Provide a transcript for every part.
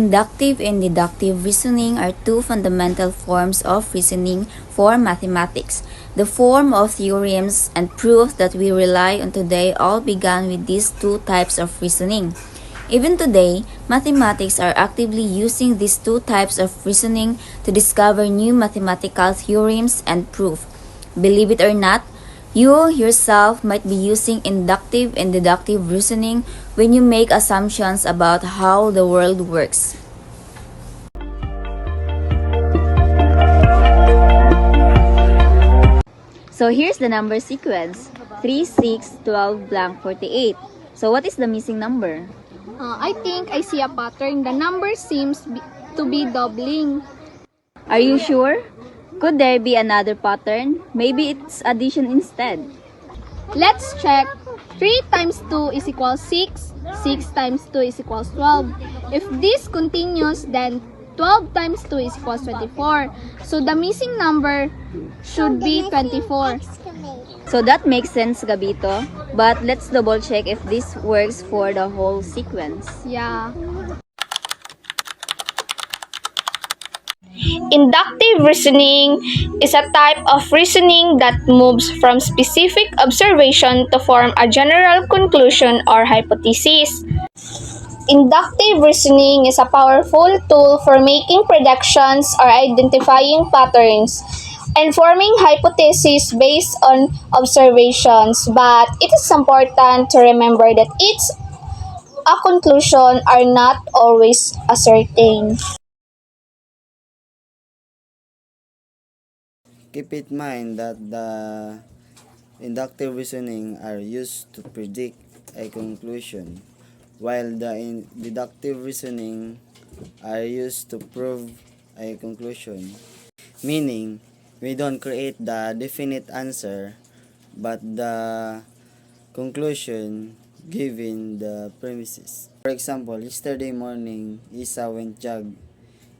Inductive and deductive reasoning are two fundamental forms of reasoning for mathematics. The form of theorems and proofs that we rely on today all began with these two types of reasoning. Even today, mathematics are actively using these two types of reasoning to discover new mathematical theorems and proof. Believe it or not, you yourself might be using inductive and deductive reasoning when you make assumptions about how the world works. So here's the number sequence: 3, 6, 12, blank, 48. So what is the missing number? I think I see a pattern. The number seems to be doubling. Are you sure? Could there be another pattern? Maybe it's addition instead. Let's check. 3 times 2 is equals 6. 6 times 2 is equals 12. If this continues, then 12 times 2 is equals 24. So the missing number should be 24. So that makes sense, Gabito. But let's double check if this works for the whole sequence. Yeah. Inductive reasoning is a type of reasoning that moves from specific observation to form a general conclusion or hypothesis. Inductive reasoning is a powerful tool for making predictions or identifying patterns and forming hypotheses based on observations, but it is important to remember that its a conclusion are not always ascertained. Keep in mind that the inductive reasoning are used to predict a conclusion, while the deductive reasoning are used to prove a conclusion. Meaning, we don't create the definite answer, but the conclusion given the premises. For example, yesterday morning, Isa went jog.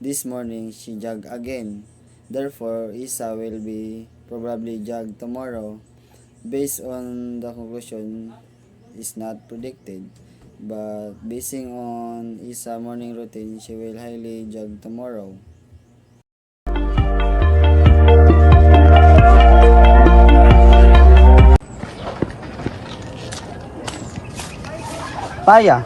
This morning, she jog again. Therefore, Isa will be probably jog tomorrow. Based on the conclusion is not predicted, but basing on Isa morning routine, she will highly jog tomorrow. Paya,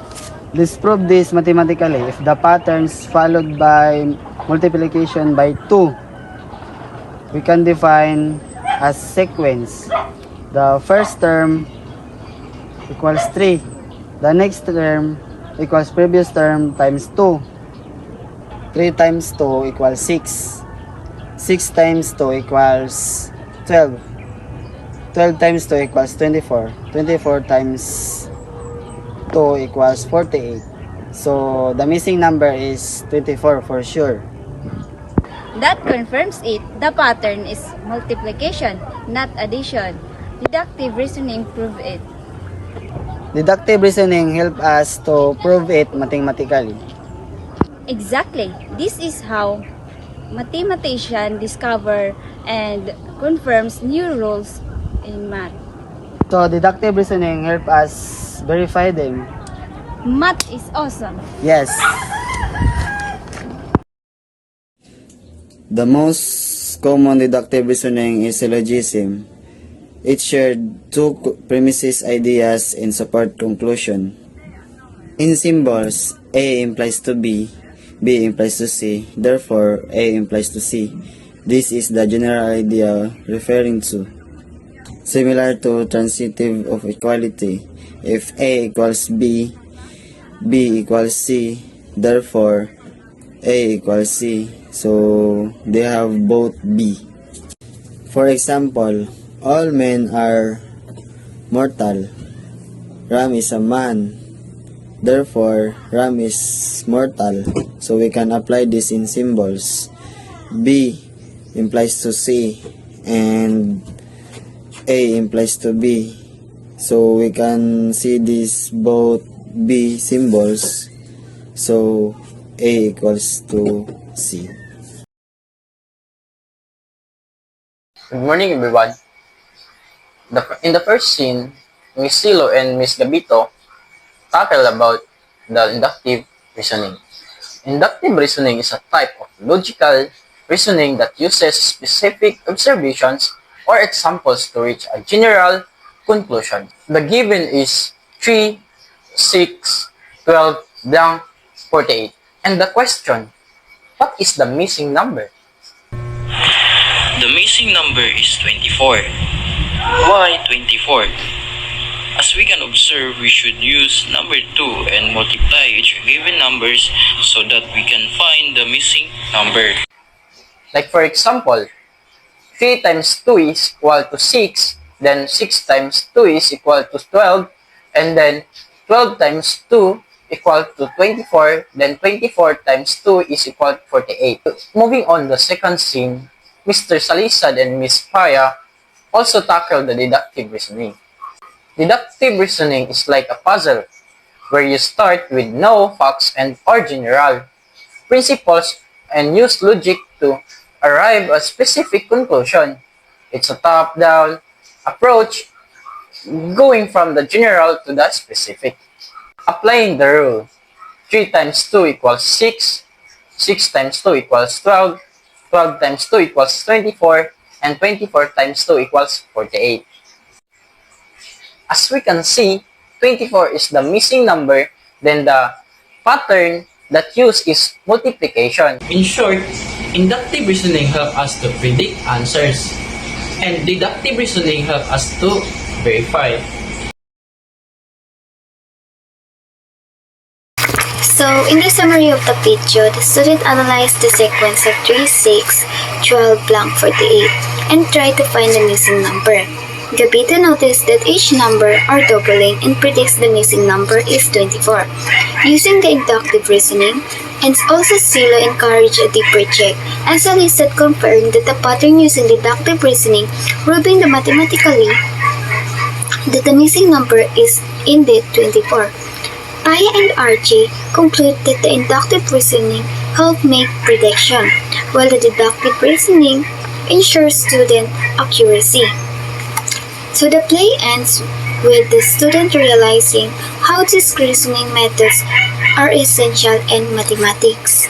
let's prove this mathematically. If the patterns followed by multiplication by 2, we can define as sequence. The first term equals 3. The next term equals previous term times 2. 3 times 2 equals 6. 6 times 2 equals 12. 12 times 2 equals 24. 24 times 2 equals 48. So, the missing number is 24 for sure. That confirms it. The pattern is multiplication, not addition. Deductive reasoning prove it. Deductive reasoning help us to prove it mathematically. Exactly. This is how mathematicians discover and confirms new rules in math. So, deductive reasoning help us verify them. Math is awesome. Yes. The most common deductive reasoning is syllogism. It shared two premises, ideas, and support conclusion. In symbols, A implies to B, B implies to C, therefore A implies to C. This is the general idea referring to. Similar to transitive of equality, if A equals B, B equals C, therefore A equals C, so they have both B. For example, all men are mortal. Ram is a man. Therefore, Ram is mortal. So we can apply this in symbols. B implies to C and A implies to B. So we can see these both B symbols. So A equals to C. Good morning, everyone. In the first scene, Miss Silo and Miss Gabito tackle about the inductive reasoning. inductive reasoning is a type of logical reasoning that uses specific observations or examples to reach a general conclusion. The given is 3, 6, 12, blank, 48. And the question, what is the missing number? The missing number is 24. Why 24? As we can observe, we should use number 2 and multiply each given numbers so that we can find the missing number. Like for example, 3 times 2 is equal to 6, then 6 times 2 is equal to 12, and then 12 times 2 equal to 24, then 24 times 2 is equal to 48. Moving on the second scene, Mr. Salisad and Miss Paya also tackle the deductive reasoning. Deductive reasoning is like a puzzle where you start with no facts and or general principles and use logic to arrive at a specific conclusion. It's a top-down approach going from the general to the specific. Applying the rule, 3 times 2 equals 6, 6 times 2 equals 12, 12 times 2 equals 24, and 24 times 2 equals 48. As we can see, 24 is the missing number, then the pattern that used is multiplication. In short, inductive reasoning helps us to predict answers, and deductive reasoning helps us to verify. So, in the summary of the video, the student analyzed the sequence of 3, 6, 12, blank 48 and tried to find the missing number. The beta noticed that each number or doubling and predicts the missing number is 24. Using the inductive reasoning, and also Silo encouraged a deeper check, and Salisad confirmed that the pattern using deductive reasoning, proving the mathematically that the missing number is indeed 24. Paya and RJ conclude that the inductive reasoning help make prediction, while the deductive reasoning ensures student accuracy. So the play ends with the student realizing how these reasoning methods are essential in mathematics.